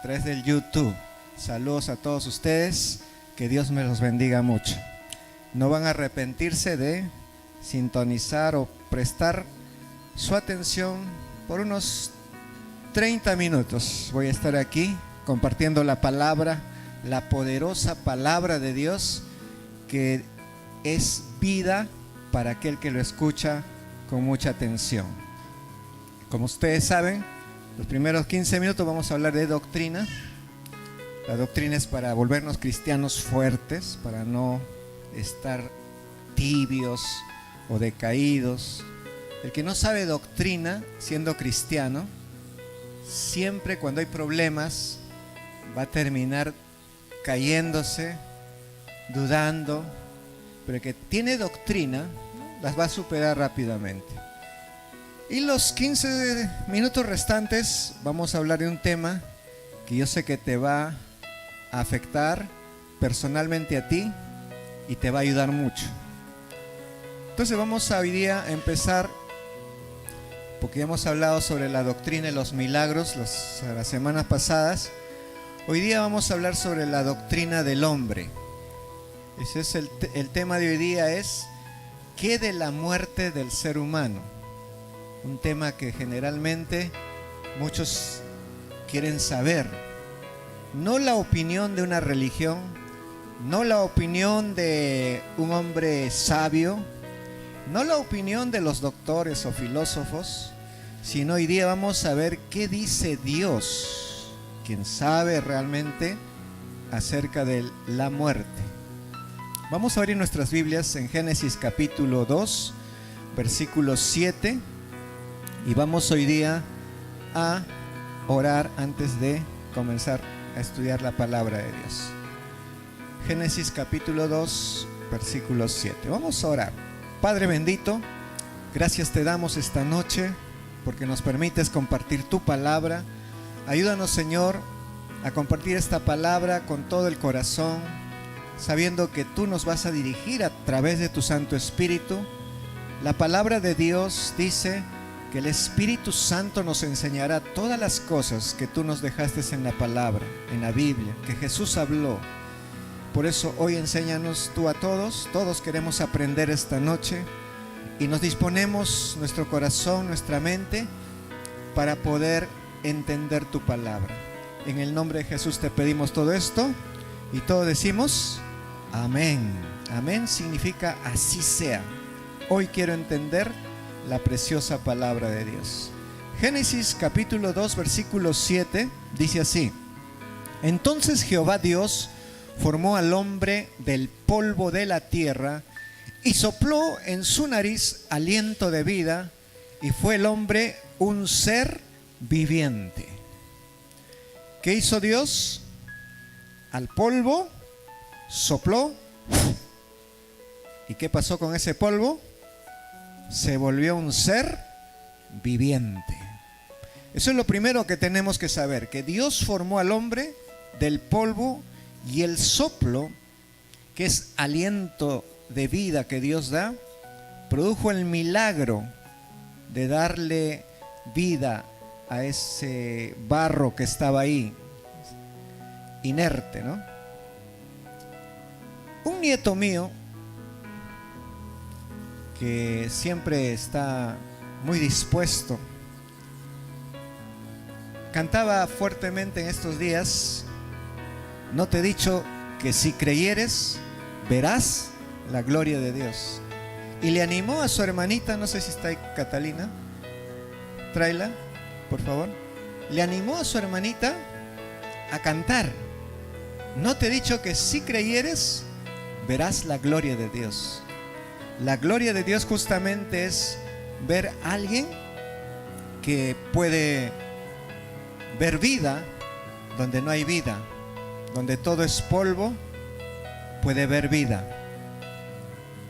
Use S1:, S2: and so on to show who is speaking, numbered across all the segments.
S1: a través del YouTube. Saludos a todos ustedes, que Dios me los bendiga mucho. No van a arrepentirse de sintonizar o prestar su atención por unos 30 minutos. Voy a estar aquí compartiendo la palabra, la poderosa palabra de Dios, que es vida para aquel que lo escucha con mucha atención. Como ustedes saben, los primeros 15 minutos vamos a hablar de doctrina. La doctrina es para volvernos cristianos fuertes, para no estar tibios o decaídos. El que no sabe doctrina, siendo cristiano, siempre cuando hay problemas va a terminar cayéndose, dudando, pero el que tiene doctrina las va a superar rápidamente. Y los 15 minutos restantes vamos a hablar de un tema que yo sé que te va a afectar personalmente a ti y te va a ayudar mucho. Entonces vamos a hoy día a empezar, porque ya hemos hablado sobre la doctrina y los milagros las semanas pasadas. Hoy día vamos a hablar sobre la doctrina del hombre. Ese es el tema de hoy día, es ¿qué de la muerte del ser humano? Un tema que generalmente muchos quieren saber. No la opinión de una religión, no la opinión de un hombre sabio, no la opinión de los doctores o filósofos, sino hoy día vamos a ver qué dice Dios, quien sabe realmente acerca de la muerte. Vamos a abrir nuestras Biblias en Génesis capítulo 2, versículo 7, y vamos hoy día a orar antes de comenzar a estudiar la palabra de Dios. Génesis capítulo 2, versículo 7. Vamos a orar. Padre bendito, gracias te damos esta noche porque nos permites compartir tu palabra. Ayúdanos, Señor, a compartir esta palabra con todo el corazón, sabiendo que tú nos vas a dirigir a través de tu Santo Espíritu. La palabra de Dios dice que el Espíritu Santo nos enseñará todas las cosas que tú nos dejaste en la palabra, en la Biblia, que Jesús habló. Por eso hoy enséñanos tú a todos. Todos queremos aprender esta noche y nos disponemos nuestro corazón, nuestra mente, para poder entender tu palabra. En el nombre de Jesús te pedimos todo esto y todos decimos amén. Amén significa así sea. Hoy quiero entender la preciosa palabra de Dios. Génesis capítulo 2 versículo 7 dice así: Entonces Jehová Dios formó al hombre del polvo de la tierra y sopló en su nariz aliento de vida, y fue el hombre un ser viviente. ¿Qué hizo Dios? Al polvo sopló. ¿Y qué pasó con ese polvo? Se volvió un ser viviente. Eso es lo primero que tenemos que saber, que Dios formó al hombre del polvo, y el soplo, que es aliento de vida que Dios da, produjo el milagro de darle vida a ese barro que estaba ahí, inerte, ¿no? Un nieto mío, que siempre está muy dispuesto, cantaba fuertemente en estos días: no te he dicho que si creyeres verás la gloria de Dios. Y le animó a su hermanita, no sé si está ahí Catalina, tráela por favor. Le animó a su hermanita a cantar: no te he dicho que si creyeres verás la gloria de Dios. La gloria de Dios justamente es ver a alguien que puede ver vida donde no hay vida, donde todo es polvo, puede ver vida.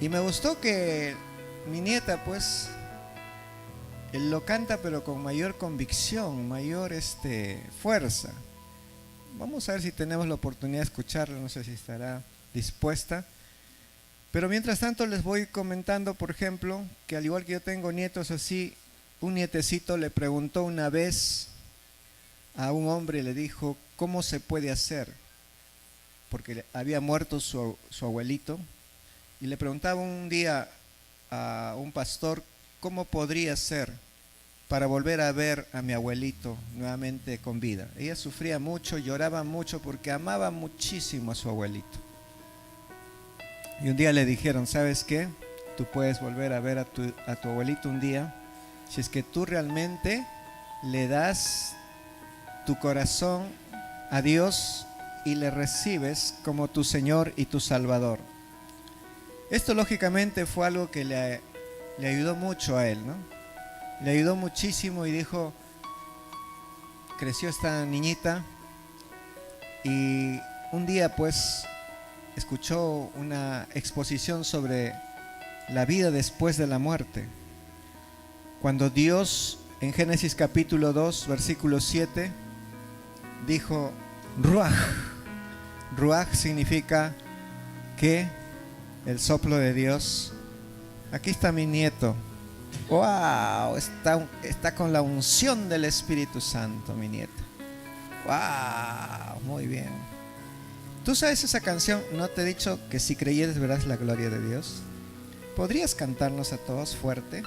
S1: Y me gustó que mi nieta, pues, él lo canta pero con mayor convicción, mayor fuerza. Vamos a ver si tenemos la oportunidad de escucharlo, no sé si estará dispuesta. Pero mientras tanto les voy comentando, por ejemplo, que al igual que yo tengo nietos así, un nietecito le preguntó una vez a un hombre, le dijo: cómo se puede hacer, porque había muerto su abuelito, y le preguntaba un día a un pastor cómo podría ser para volver a ver a mi abuelito nuevamente con vida. Ella sufría mucho, lloraba mucho porque amaba muchísimo a su abuelito. Y un día le dijeron, ¿sabes qué? Tú puedes volver a ver a tu abuelito un día si es que tú realmente le das tu corazón a Dios y le recibes como tu Señor y tu Salvador. Esto lógicamente fue algo que le ayudó mucho a él, ¿no? Le ayudó muchísimo y dijo, creció esta niñita y un día pues escuchó una exposición sobre la vida después de la muerte. Cuando Dios en Génesis capítulo 2 versículo 7 dijo Ruaj. Ruaj significa que el soplo de Dios. Aquí está mi nieto. ¡Wow! Está con la unción del Espíritu Santo, mi nieto. ¡Wow! Muy bien. ¿Tú sabes esa canción? ¿No te he dicho que si creyeres verás la gloria de Dios? ¿Podrías cantarnos a todos fuerte?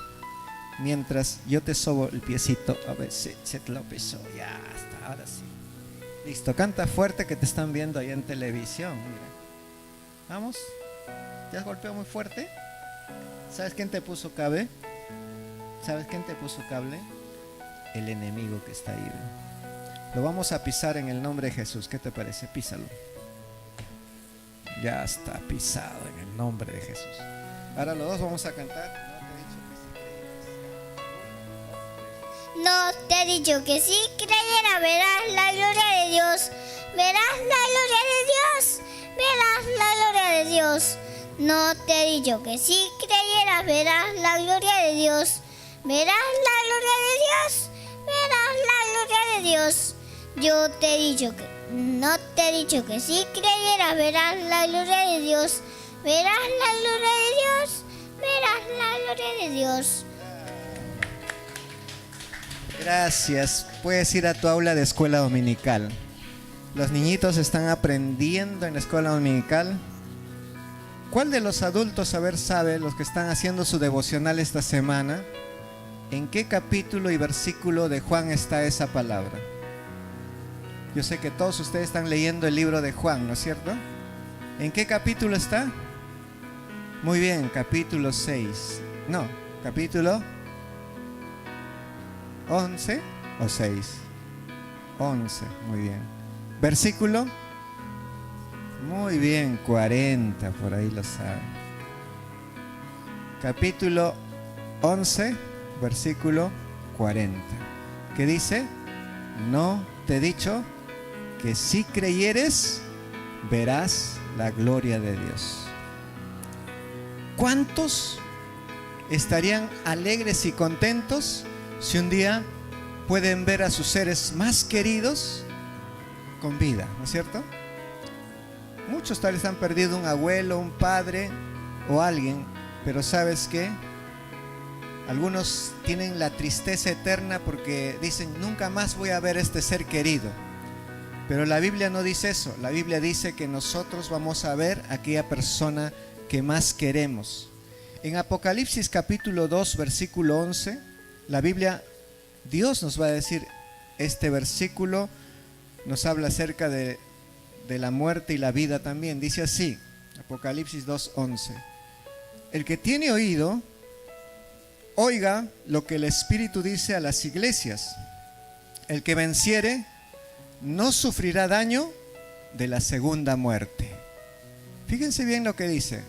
S1: Mientras yo te sobo el piecito. A ver si se te lo pisó. Ya está, ahora sí. Listo, canta fuerte que te están viendo ahí en televisión. Mira. Vamos. ¿Te has golpeado muy fuerte? ¿Sabes quién te puso cable? ¿Sabes quién te puso cable? El enemigo que está ahí. Lo vamos a pisar en el nombre de Jesús. ¿Qué te parece? Písalo. Ya está pisado en el nombre de Jesús. Ahora los dos vamos a cantar.
S2: No te he dicho que si creyera verás la gloria de Dios. Verás la gloria de Dios. Verás la gloria de Dios. No te he dicho que si creyeras verás la gloria de Dios. Verás la gloria de Dios. Verás la gloria de Dios. Yo te he dicho que no te he dicho que si creyeras verás la gloria de Dios. Verás la gloria de Dios. Verás la gloria de Dios.
S1: Gracias. Puedes ir a tu aula de escuela dominical. Los niñitos están aprendiendo en la escuela dominical. ¿Cuál de los adultos, a ver, sabe, los que están haciendo su devocional esta semana, en qué capítulo y versículo de Juan está esa palabra? Yo sé que todos ustedes están leyendo el libro de Juan, ¿no es cierto? ¿En qué capítulo está? Muy bien, capítulo 6. No, capítulo 11 o 6. 11, muy bien. Versículo, muy bien, 40, por ahí lo saben. Capítulo 11, versículo 40. ¿Qué dice? No te he dicho que si creyeres, verás la gloria de Dios. ¿Cuántos estarían alegres y contentos si un día pueden ver a sus seres más queridos con vida, ¿no es cierto? Muchos tal vez han perdido un abuelo, un padre o alguien, pero ¿sabes qué? Algunos tienen la tristeza eterna porque dicen, nunca más voy a ver a este ser querido. Pero la Biblia no dice eso. La Biblia dice que nosotros vamos a ver a aquella persona que más queremos. En Apocalipsis capítulo 2, versículo 11, la Biblia, Dios nos va a decir, este versículo nos habla acerca de la muerte y la vida también. Dice así, Apocalipsis 2:11. El que tiene oído, oiga lo que el Espíritu dice a las iglesias. El que venciere no sufrirá daño de la segunda muerte. Fíjense bien lo que dice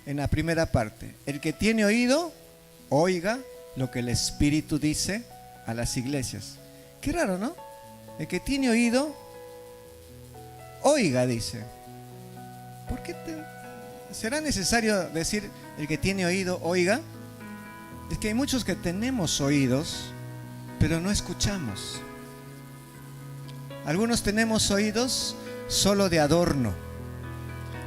S1: en la primera parte. El que tiene oído, oiga lo que el Espíritu dice a las iglesias. Qué raro, ¿no? El que tiene oído, oiga, dice. ¿Por qué será necesario decir el que tiene oído, oiga? Es que hay muchos que tenemos oídos, pero no escuchamos. Algunos tenemos oídos solo de adorno,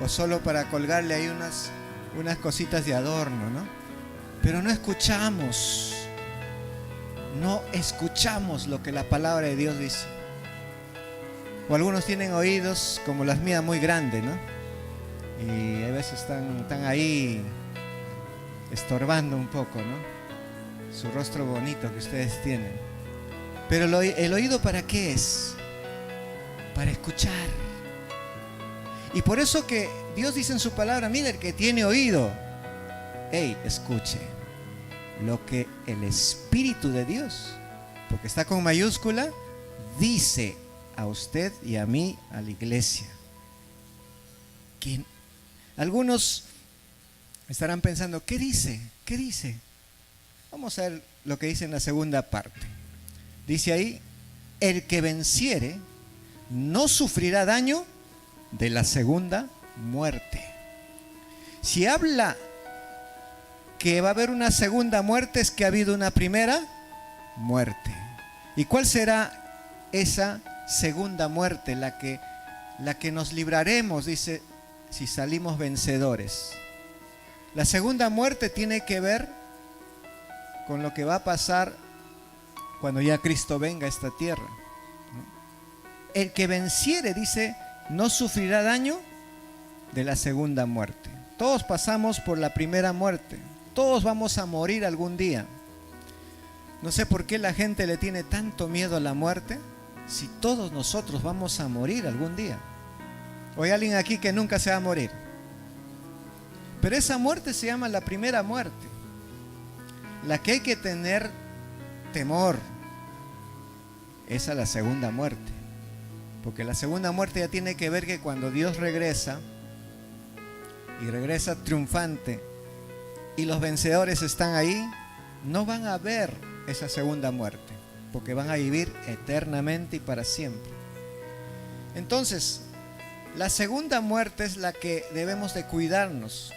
S1: o solo para colgarle ahí unas cositas de adorno, ¿no? Pero no escuchamos. No escuchamos lo que la palabra de Dios dice. O algunos tienen oídos como las mías muy grandes, ¿no? Y a veces están ahí estorbando un poco, ¿no? Su rostro bonito que ustedes tienen. Pero el oído, ¿para qué es? Para escuchar. Y por eso que Dios dice en su palabra, mira, el que tiene oído, escuche lo que el Espíritu de Dios, porque está con mayúscula, dice a usted y a mí, a la iglesia. Que algunos estarán pensando, ¿qué dice? ¿Qué dice? Vamos a ver lo que dice en la segunda parte. Dice ahí, el que venciere no sufrirá daño de la segunda muerte. Si habla que va a haber una segunda muerte, es que ha habido una primera muerte. ¿Y cuál será esa segunda muerte? La que nos libraremos, dice, si salimos vencedores. La segunda muerte tiene que ver con lo que va a pasar cuando ya Cristo venga a esta tierra. El que venciere, dice, no sufrirá daño de la segunda muerte. Todos pasamos por la primera muerte. Todos vamos a morir algún día. No sé por qué la gente le tiene tanto miedo a la muerte, si todos nosotros vamos a morir algún día. ¿O hay alguien aquí que nunca se va a morir? Pero esa muerte se llama la primera muerte, la que hay que tener temor. Esa es la segunda muerte, porque la segunda muerte ya tiene que ver que cuando Dios regresa, y regresa triunfante, y los vencedores están ahí, no van a ver esa segunda muerte, porque van a vivir eternamente y para siempre. Entonces, la segunda muerte es la que debemos de cuidarnos.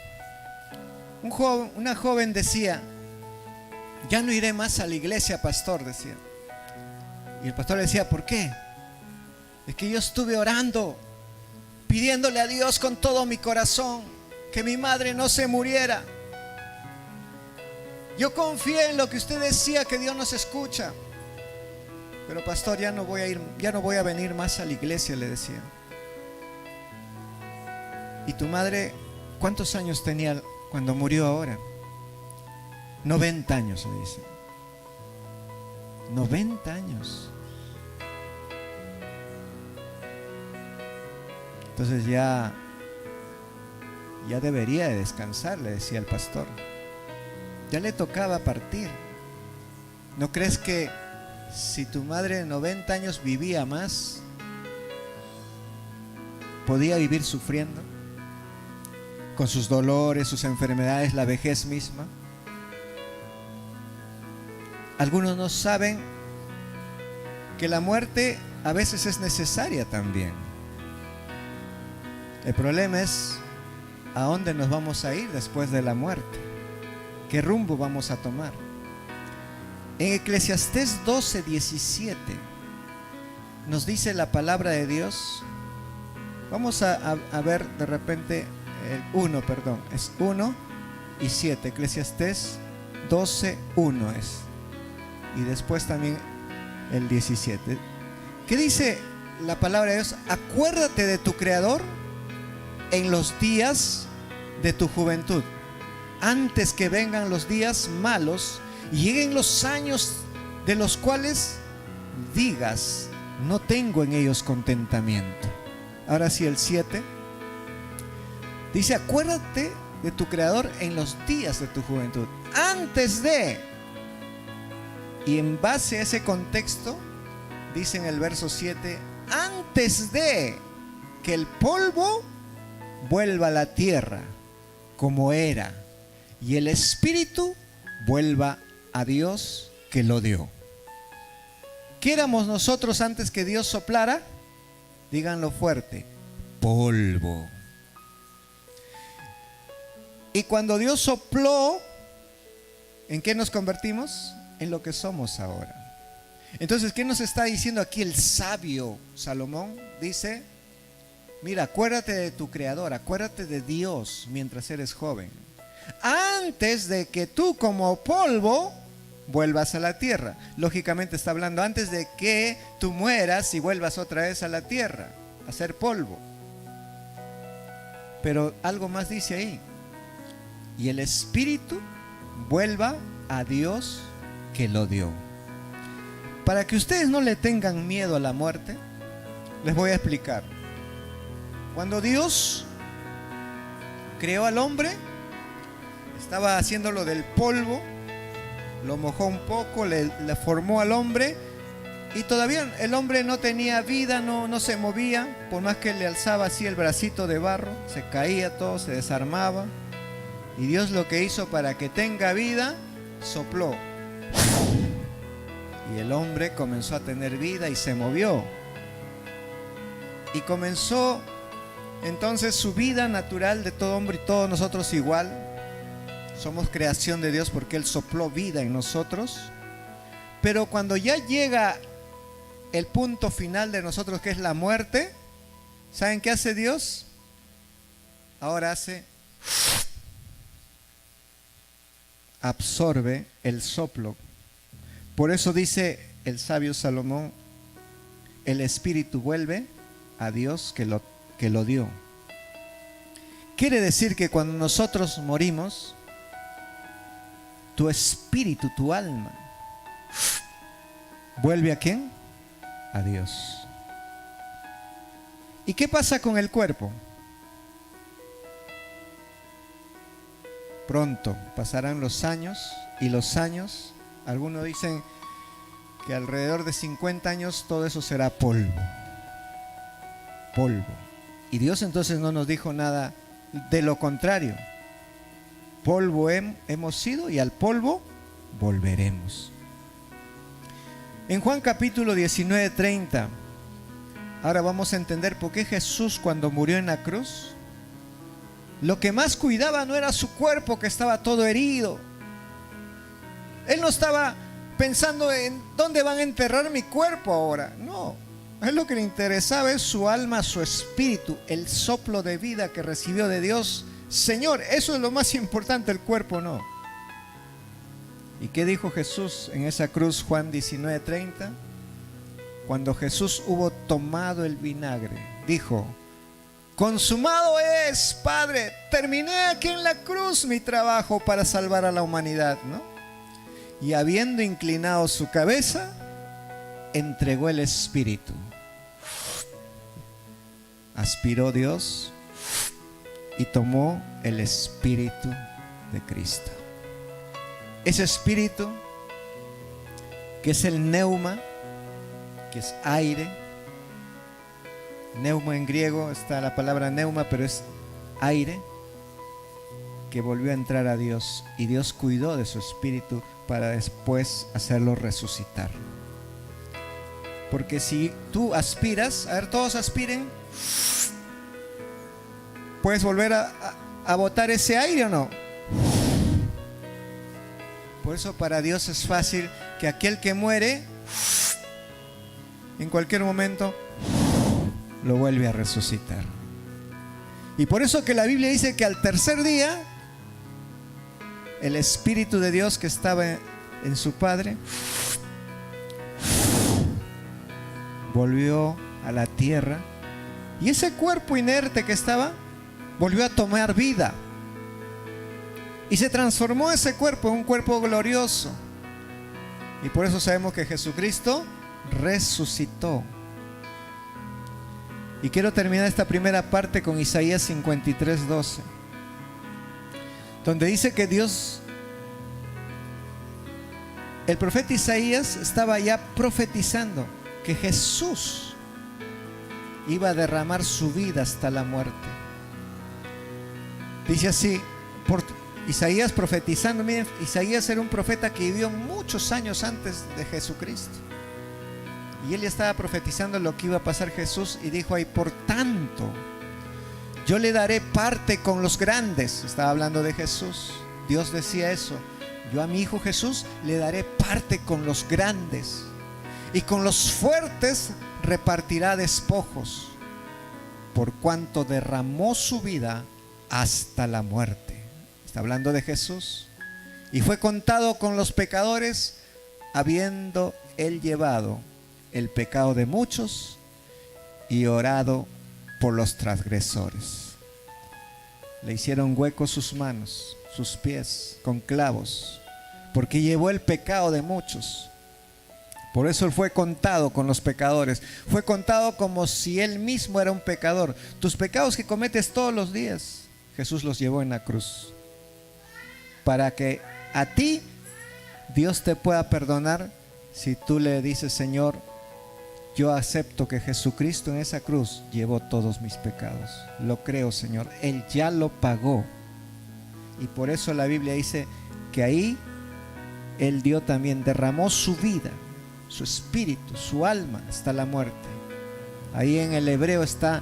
S1: Una joven decía, ya no iré más a la iglesia, pastor, decía. Y el pastor le decía, ¿por qué? Es que yo estuve orando, pidiéndole a Dios con todo mi corazón que mi madre no se muriera. Yo confié en lo que usted decía, que Dios nos escucha. Pero pastor, ya no voy a venir más a la iglesia, le decía. ¿Y tu madre cuántos años tenía cuando murió ahora? 90 años, le dice. 90 años. Entonces ya debería de descansar, le decía el pastor. Ya le tocaba partir. ¿No crees que si tu madre de 90 años vivía más, podía vivir sufriendo? Con sus dolores, sus enfermedades, la vejez misma. Algunos no saben que la muerte a veces es necesaria también. El problema es a dónde nos vamos a ir después de la muerte. ¿Qué rumbo vamos a tomar? En Eclesiastés 12:17 nos dice la palabra de Dios. Vamos a ver de repente es 1 y 7. Eclesiastés 12:1 es. Y después también el 17. ¿Qué dice la palabra de Dios? Acuérdate de tu Creador en los días de tu juventud, antes que vengan los días malos y lleguen los años de los cuales digas, no tengo en ellos contentamiento. Ahora sí, el 7 dice, acuérdate de tu Creador en los días de tu juventud, antes de. Y en base a ese contexto, dice en el verso 7, antes de que el polvo vuelva a la tierra como era, y el espíritu vuelva a Dios que lo dio. ¿Qué éramos nosotros antes que Dios soplara? Díganlo fuerte, polvo. Y cuando Dios sopló, ¿en qué nos convertimos? En lo que somos ahora. Entonces, ¿qué nos está diciendo aquí el sabio Salomón? Dice, mira, acuérdate de tu Creador, acuérdate de Dios mientras eres joven, antes de que tú como polvo vuelvas a la tierra. Lógicamente está hablando antes de que tú mueras y vuelvas otra vez a la tierra, a ser polvo. Pero algo más dice ahí: y el espíritu vuelva a Dios que lo dio. Para que ustedes no le tengan miedo a la muerte, les voy a explicar. Cuando Dios creó al hombre, estaba haciéndolo del polvo, lo mojó un poco, le formó al hombre, y todavía el hombre no tenía vida, no se movía. Por más que le alzaba así el bracito de barro, se caía todo, se desarmaba. Y Dios lo que hizo para que tenga vida, sopló. Y el hombre comenzó a tener vida y se movió. Y comenzó entonces su vida natural de todo hombre, y todos nosotros igual. Somos creación de Dios porque Él sopló vida en nosotros. Pero cuando ya llega el punto final de nosotros, que es la muerte, ¿saben qué hace Dios? Ahora absorbe el soplo. Por eso dice el sabio Salomón: el espíritu vuelve a Dios que lo dio. Quiere decir que cuando nosotros morimos, tu espíritu, tu alma, ¿vuelve a quién? A Dios. ¿Y qué pasa con el cuerpo? Pronto pasarán los años y los años. Algunos dicen que alrededor de 50 años todo eso será polvo. Polvo. Y Dios entonces no nos dijo nada de lo contrario. Polvo hemos sido y al polvo volveremos. En Juan capítulo 19:30, ahora vamos a entender por qué Jesús, cuando murió en la cruz, lo que más cuidaba no era su cuerpo, que estaba todo herido. Él no estaba pensando en dónde van a enterrar mi cuerpo ahora. No, a él lo que le interesaba es su alma, su espíritu, el soplo de vida que recibió de Dios. Señor, eso es lo más importante, el cuerpo no. ¿Y qué dijo Jesús en esa cruz? Juan 19:30. Cuando Jesús hubo tomado el vinagre, dijo: consumado es, Padre, terminé aquí en la cruz mi trabajo para salvar a la humanidad, ¿no? Y habiendo inclinado su cabeza, entregó el espíritu. Aspiró Dios y tomó el espíritu de Cristo. Ese espíritu, que es el neuma, que es aire. Neuma en griego está la palabra neuma, pero es aire, que volvió a entrar a Dios, y Dios cuidó de su espíritu para después hacerlo resucitar. Porque si tú aspiras, a ver, todos aspiren, ¿puedes volver a botar ese aire o no? Por eso para Dios es fácil que aquel que muere, en cualquier momento lo vuelve a resucitar. Y por eso que la Biblia dice que al tercer día el Espíritu de Dios que estaba en su Padre volvió a la tierra, y ese cuerpo inerte que estaba volvió a tomar vida, y se transformó ese cuerpo en un cuerpo glorioso. Y por eso sabemos que Jesucristo resucitó. Y quiero terminar esta primera parte con Isaías 53:12, donde dice que Dios, el profeta Isaías estaba ya profetizando que Jesús iba a derramar su vida hasta la muerte. Dice así, por Isaías profetizando. Miren, Isaías era un profeta que vivió muchos años antes de Jesucristo, y él ya estaba profetizando lo que iba a pasar Jesús, y dijo ahí: por tanto, yo le daré parte con los grandes. Estaba hablando de Jesús. Dios decía eso: yo a mi hijo Jesús le daré parte con los grandes, y con los fuertes repartirá despojos, por cuanto derramó su vida hasta la muerte. Está hablando de Jesús. y fue contado con los pecadores, habiendo él llevado el pecado de muchos y orado por los transgresores. Le hicieron huecos sus manos, sus pies con clavos, porque llevó el pecado de muchos. Por eso él fue contado con los pecadores. Fue contado como si él mismo era un pecador. Tus pecados que cometes todos los días, Jesús los llevó en la cruz, para que a ti Dios te pueda perdonar si tú le dices: Señor, yo acepto que Jesucristo en esa cruz llevó todos mis pecados. Lo creo, Señor. Él ya lo pagó. Y por eso la Biblia dice que ahí Él dio también, derramó su vida, su espíritu, su alma hasta la muerte. Ahí en el hebreo está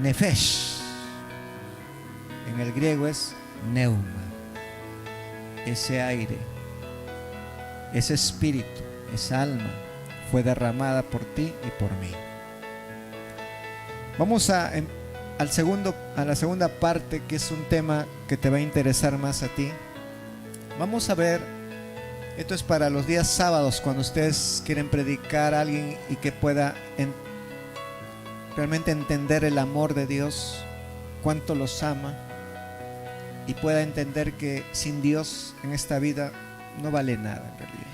S1: nefesh. En el griego es neuma. Ese aire, ese espíritu, esa alma fue derramada por ti y por mí. Vamos a la segunda parte, que es un tema que te va a interesar más a ti. Vamos a ver, esto es para los días sábados, cuando ustedes quieren predicar a alguien y que pueda realmente entender el amor de Dios, cuánto los ama, y pueda entender que sin Dios en esta vida no vale nada en realidad.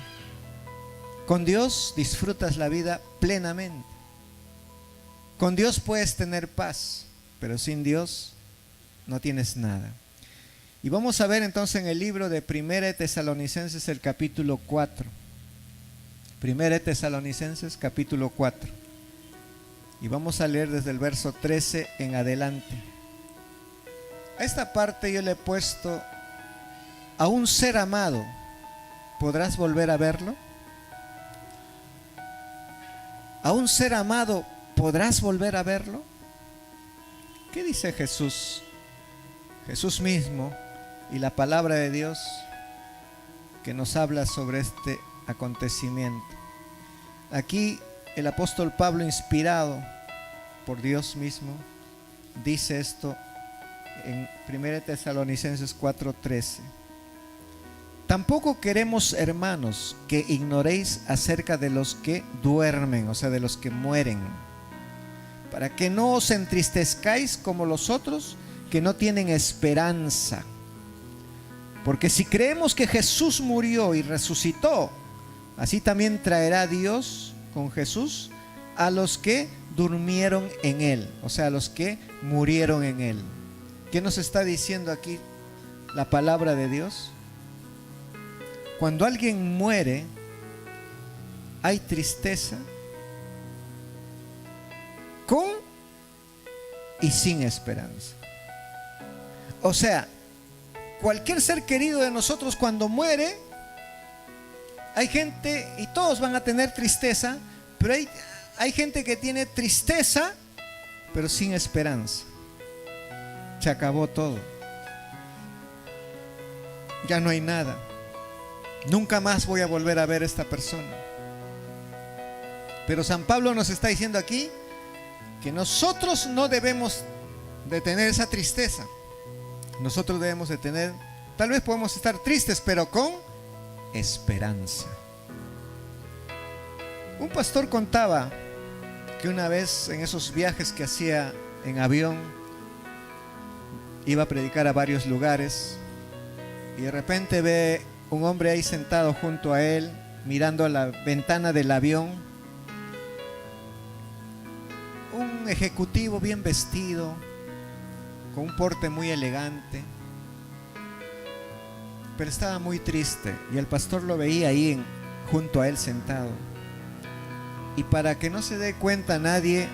S1: Con Dios disfrutas la vida plenamente. Con Dios puedes tener paz, pero sin Dios no tienes nada. Y vamos a ver entonces en el libro de 1 Tesalonicenses el capítulo 4. 1 Tesalonicenses capítulo 4. Y vamos a leer desde el verso 13 en adelante. A esta parte yo le he puesto: a un ser amado, ¿podrás volver a verlo? ¿A un ser amado podrás volver a verlo? ¿Qué dice Jesús? Jesús mismo y la palabra de Dios que nos habla sobre este acontecimiento. Aquí el apóstol Pablo, inspirado por Dios mismo, dice esto en 1 Tesalonicenses 4:13. Tampoco queremos, hermanos, que ignoréis acerca de los que duermen, o sea, de los que mueren, para que no os entristezcáis como los otros que no tienen esperanza. Porque si creemos que Jesús murió y resucitó, así también traerá Dios con Jesús a los que durmieron en Él, o sea, a los que murieron en Él. ¿Qué nos está diciendo aquí la palabra de Dios? Cuando alguien muere, hay tristeza con y sin esperanza. O sea, cualquier ser querido de nosotros cuando muere, hay gente, y todos van a tener tristeza, pero hay gente que tiene tristeza pero sin esperanza. Se acabó todo, ya no hay nada. Nunca más voy a volver a ver a esta persona. Pero San Pablo nos está diciendo aquí que nosotros no debemos de tener esa tristeza. Nosotros debemos de tener, tal vez podemos estar tristes, pero con esperanza. Un pastor contaba que una vez en esos viajes que hacía en avión, iba a predicar a varios lugares y de repente ve un hombre ahí sentado junto a él, mirando a la ventana del avión. Un ejecutivo bien vestido, con un porte muy elegante, pero estaba muy triste, y el pastor lo veía ahí junto a él sentado. Y para que no se dé cuenta nadie,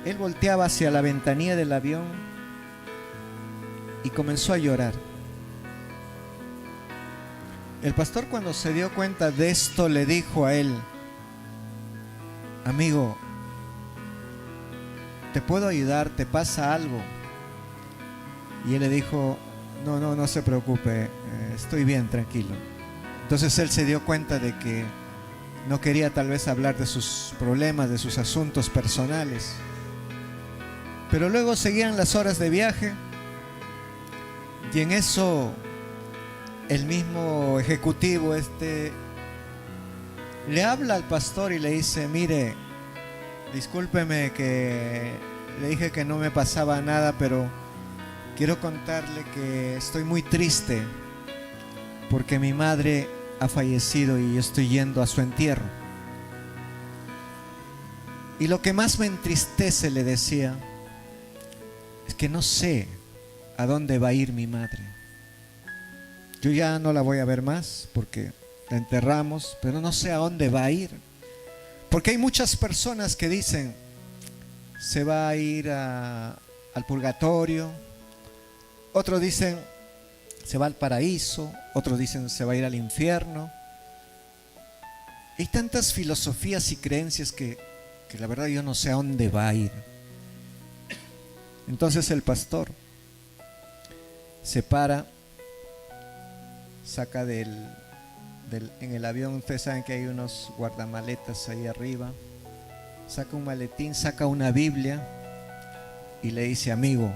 S1: él volteaba hacia la ventanilla del avión y comenzó a llorar. El pastor, cuando se dio cuenta de esto, le dijo a él: amigo, ¿te puedo ayudar? ¿Te pasa algo? Y él le dijo: no se preocupe, estoy bien, tranquilo. Entonces él se dio cuenta de que no quería tal vez hablar de sus problemas, de sus asuntos personales. Pero luego seguían las horas de viaje, y en eso el mismo ejecutivo le habla al pastor y le dice: mire, discúlpeme que le dije que no me pasaba nada, pero quiero contarle que estoy muy triste porque mi madre ha fallecido y yo estoy yendo a su entierro. Y lo que más me entristece, le decía, es que no sé a dónde va a ir mi madre. Yo ya no la voy a ver más porque la enterramos, pero no sé a dónde va a ir. Porque hay muchas personas que dicen: se va a ir al purgatorio. Otros dicen: se va al paraíso. Otros dicen: se va a ir al infierno. Hay tantas filosofías y creencias que la verdad yo no sé a dónde va a ir. Entonces el pastor se para, saca en el avión, ustedes saben que hay unos guardamaletas ahí arriba, saca un maletín, saca una Biblia y le dice: amigo,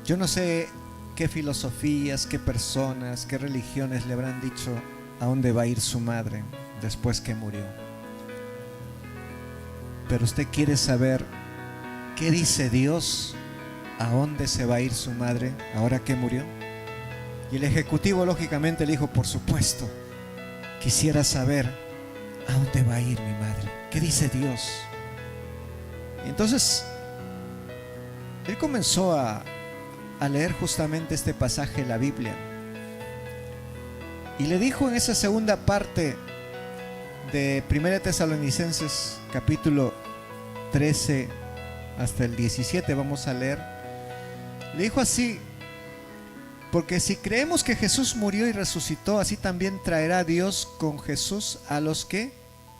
S1: yo no sé qué filosofías, qué personas, qué religiones le habrán dicho a dónde va a ir su madre después que murió, pero usted quiere saber qué dice Dios, a dónde se va a ir su madre ahora que murió. Y el ejecutivo lógicamente le dijo: por supuesto, quisiera saber a dónde va a ir mi madre, qué dice Dios. Y entonces él comenzó a leer justamente este pasaje de la Biblia y le dijo en esa segunda parte de 1 Tesalonicenses capítulo 13 hasta el 17, vamos a leer. Le dijo así: porque si creemos que Jesús murió y resucitó, así también traerá Dios con Jesús a los que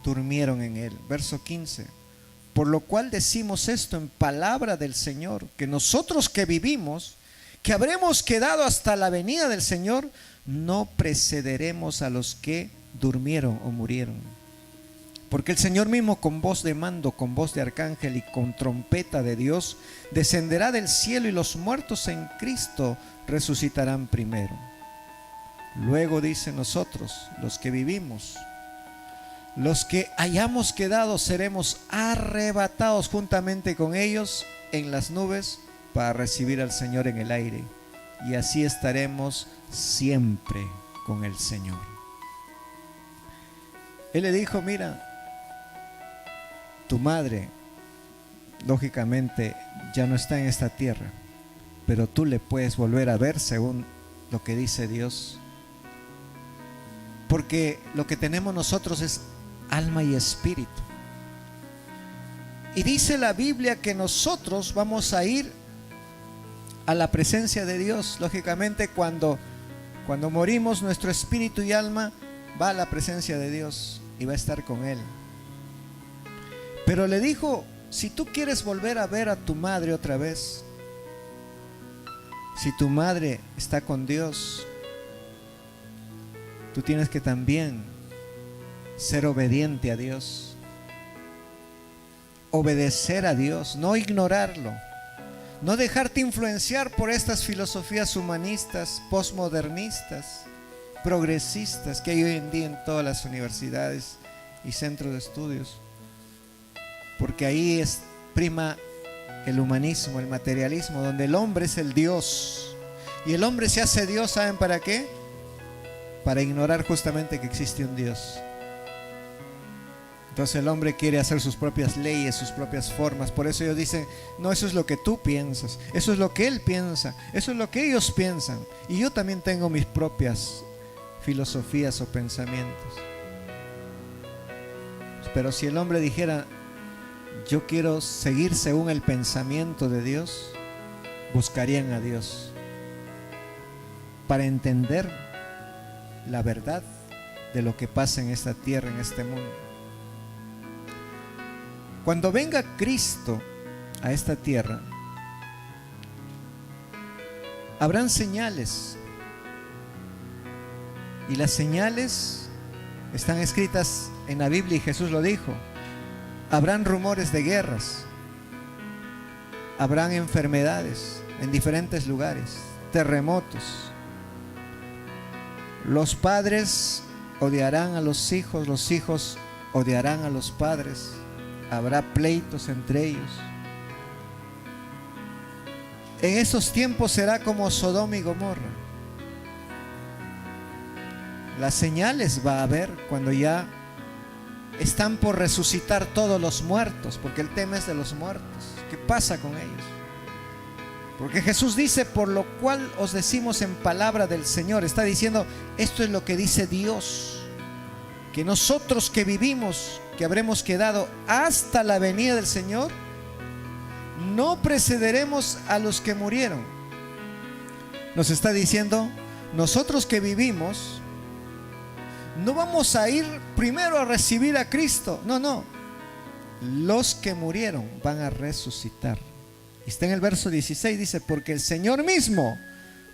S1: durmieron en él. Verso 15. Por lo cual decimos esto en palabra del Señor, que nosotros que vivimos, que habremos quedado hasta la venida del Señor, no precederemos a los que durmieron o murieron. Porque el Señor mismo, con voz de mando, con voz de arcángel y con trompeta de Dios, descenderá del cielo, y los muertos en Cristo resucitarán primero. Luego dice: nosotros, los que vivimos, los que hayamos quedado, seremos arrebatados juntamente con ellos en las nubes para recibir al Señor en el aire, y así estaremos siempre con el Señor. Él le dijo: mira, tu madre lógicamente ya no está en esta tierra, pero tú le puedes volver a ver según lo que dice Dios, porque lo que tenemos nosotros es alma y espíritu. Y dice la Biblia que nosotros vamos a ir a la presencia de Dios. Lógicamente cuando morimos, nuestro espíritu y alma va a la presencia de Dios y va a estar con Él. Pero le dijo: si tú quieres volver a ver a tu madre otra vez, si tu madre está con Dios, tú tienes que también ser obediente a Dios, obedecer a Dios, no ignorarlo, no dejarte influenciar por estas filosofías humanistas, postmodernistas, progresistas que hay hoy en día en todas las universidades y centros de estudios, porque ahí prima el humanismo, el materialismo, donde el hombre es el Dios, y el hombre se hace Dios, ¿saben para qué? Para ignorar justamente que existe un Dios. Entonces el hombre quiere hacer sus propias leyes, sus propias formas. Por eso ellos dicen: no, eso es lo que tú piensas, eso es lo que él piensa, eso es lo que ellos piensan, y yo también tengo mis propias filosofías o pensamientos. Pero si el hombre dijera: yo quiero seguir según el pensamiento de Dios, buscarían a Dios para entender la verdad de lo que pasa en esta tierra, en este mundo. Cuando venga Cristo a esta tierra, habrán señales, y las señales están escritas en la Biblia y Jesús lo dijo. Habrán rumores de guerras, habrán enfermedades en diferentes lugares, terremotos, Los padres odiarán a los hijos odiarán a los padres. Habrá pleitos entre ellos. En esos tiempos será como Sodoma y Gomorra. Las señales va a haber cuando ya están por resucitar todos los muertos, porque el tema es de los muertos. ¿Qué pasa con ellos? Porque Jesús dice, por lo cual os decimos en palabra del Señor. Está diciendo, esto es lo que dice Dios, que nosotros que vivimos, que habremos quedado hasta la venida del Señor, no precederemos a los que murieron. Nos está diciendo, nosotros que vivimos, no vamos a ir primero a recibir a Cristo. No. Los que murieron van a resucitar. Está en el verso 16, dice, porque el Señor mismo,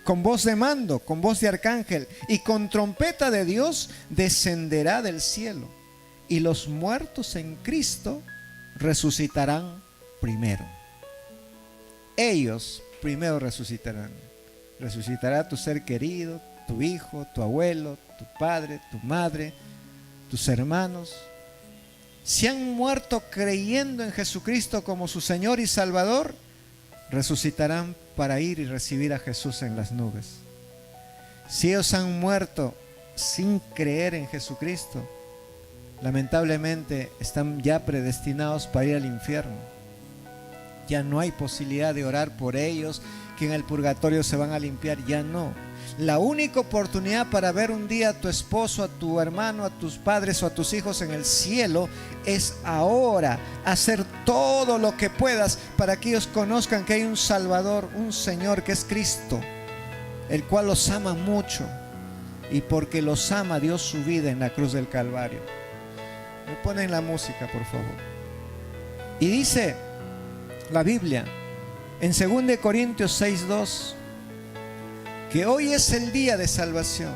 S1: con voz de mando, con voz de arcángel y con trompeta de Dios, descenderá del cielo. Y los muertos en Cristo resucitarán primero. Ellos primero resucitarán. Resucitará tu ser querido, tu hijo, tu abuelo, tu padre, tu madre, tus hermanos. Si han muerto creyendo en Jesucristo como su Señor y Salvador, resucitarán para ir y recibir a Jesús en las nubes. Si ellos han muerto sin creer en Jesucristo, lamentablemente están ya predestinados para ir al infierno. Ya no hay posibilidad de orar por ellos, que en el purgatorio se van a limpiar, ya no. La única oportunidad para ver un día a tu esposo, a tu hermano, a tus padres o a tus hijos en el cielo es ahora. Hacer todo lo que puedas para que ellos conozcan que hay un Salvador, un Señor que es Cristo, el cual los ama mucho, y porque los ama dio su vida en la cruz del Calvario. Me ponen la música, por favor. Y dice la Biblia en 2 Corintios 6:2 que hoy es el día de salvación.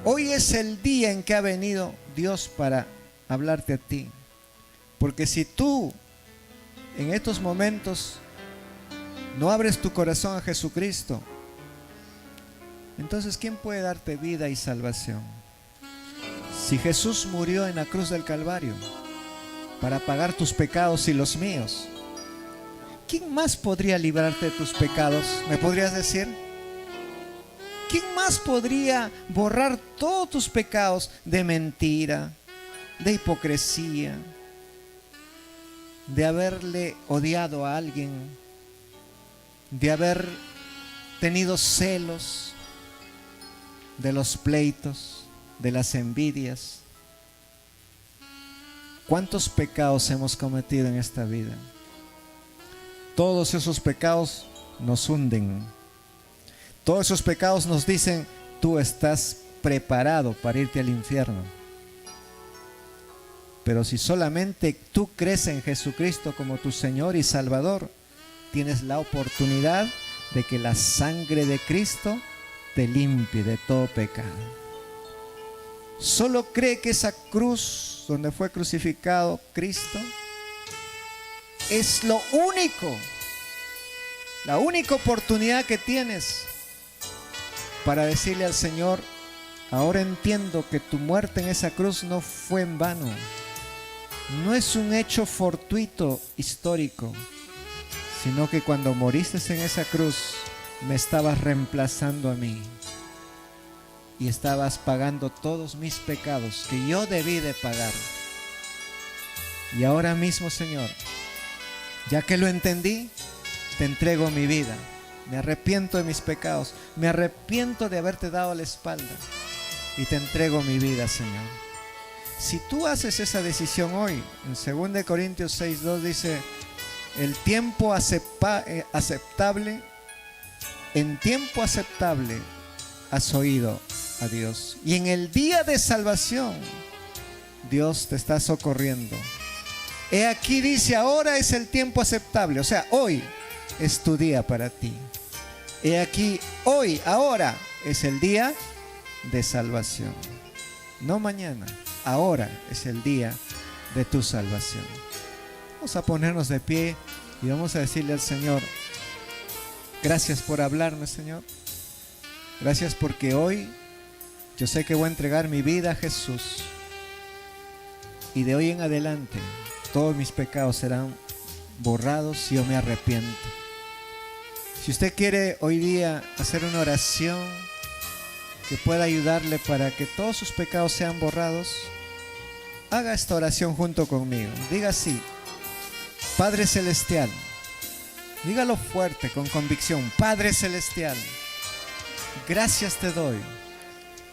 S1: Hoy es el día en que ha venido Dios para hablarte a ti. Porque si tú en estos momentos no abres tu corazón a Jesucristo, entonces ¿quién puede darte vida y salvación? Si Jesús murió en la cruz del Calvario para pagar tus pecados y los míos, ¿quién más podría librarte de tus pecados? ¿Me podrías decir? ¿Quién más podría borrar todos tus pecados de mentira, de hipocresía, de haberle odiado a alguien, de haber tenido celos, de los pleitos, de las envidias? ¿Cuántos pecados hemos cometido en esta vida? Todos esos pecados nos hunden. Todos esos pecados nos dicen, tú estás preparado para irte al infierno. Pero si solamente tú crees en Jesucristo como tu Señor y Salvador, tienes la oportunidad de que la sangre de Cristo te limpie de todo pecado. Solo cree que esa cruz donde fue crucificado Cristo es lo único, la única oportunidad que tienes para decirle al Señor, ahora entiendo que tu muerte en esa cruz no fue en vano. No es un hecho fortuito histórico, sino que cuando moriste en esa cruz me estabas reemplazando a mí y estabas pagando todos mis pecados que yo debí de pagar. Y ahora mismo, Señor, ya que lo entendí, te entrego mi vida. Me arrepiento de mis pecados, me arrepiento de haberte dado la espalda y te entrego mi vida, Señor. Si tú haces esa decisión hoy, en 2 Corintios 6:2 dice, el tiempo aceptable, en tiempo aceptable has oído a Dios, y en el día de salvación Dios te está socorriendo. He aquí dice, ahora es el tiempo aceptable, o sea, hoy es tu día para ti. He aquí, hoy, ahora es el día de salvación. No mañana, ahora es el día de tu salvación. Vamos a ponernos de pie y vamos a decirle al Señor, gracias por hablarme, Señor. Gracias porque hoy Yo sé que voy a entregar mi vida a Jesús. Y de hoy en adelante, todos mis pecados serán borrados si yo me arrepiento. Si usted quiere hoy día hacer una oración que pueda ayudarle para que todos sus pecados sean borrados, haga esta oración junto conmigo. Diga así: Padre Celestial. Dígalo fuerte, con convicción: Padre Celestial, gracias te doy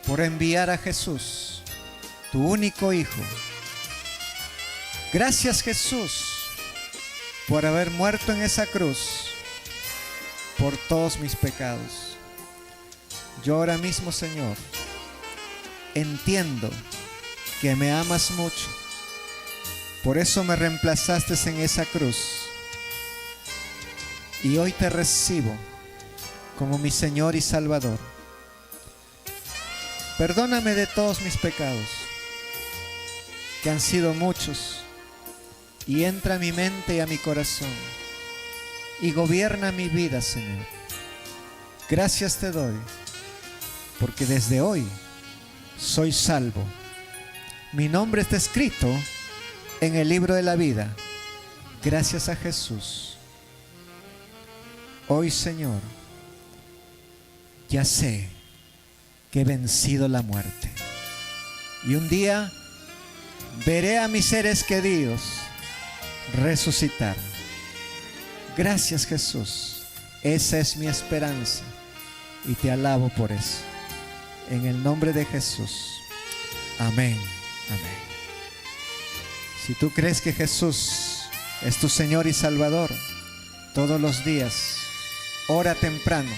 S1: por enviar a Jesús, tu único Hijo. Gracias, Jesús, por haber muerto en esa cruz por todos mis pecados. Yo ahora mismo, Señor, entiendo que me amas mucho. Por eso me reemplazaste en esa cruz. Y hoy te recibo como mi Señor y Salvador. Perdóname de todos mis pecados, que han sido muchos, y entra a mi mente y a mi corazón y gobierna mi vida, Señor. Gracias te doy, porque desde hoy soy salvo. Mi nombre está escrito en el libro de la vida. Gracias a Jesús. Hoy, Señor, ya sé que he vencido la muerte. Y un día veré a mis seres queridos resucitar. Gracias, Jesús. Esa es mi esperanza. Y te alabo por eso. En el nombre de Jesús. Amén. Amén. Si tú crees que Jesús es tu Señor y Salvador, todos los días, ora temprano,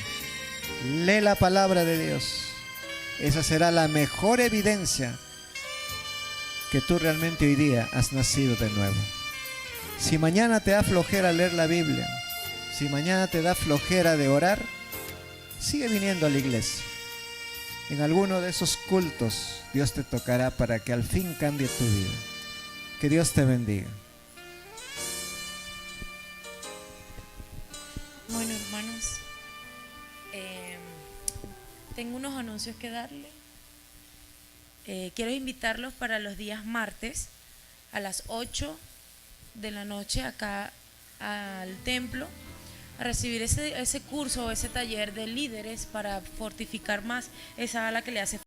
S1: lee la palabra de Dios. Esa será la mejor evidencia que tú realmente hoy día has nacido de nuevo. Si mañana te da flojera leer la Biblia, si mañana te da flojera de orar, sigue viniendo a la iglesia. En alguno de esos cultos Dios te tocará para que al fin cambie tu vida. Que Dios te bendiga.
S3: Bueno, hermanos, tengo unos anuncios que darle. Quiero invitarlos para los días martes a las 8 de la noche acá al templo a recibir ese curso o ese taller de líderes para fortificar más esa ala que le hace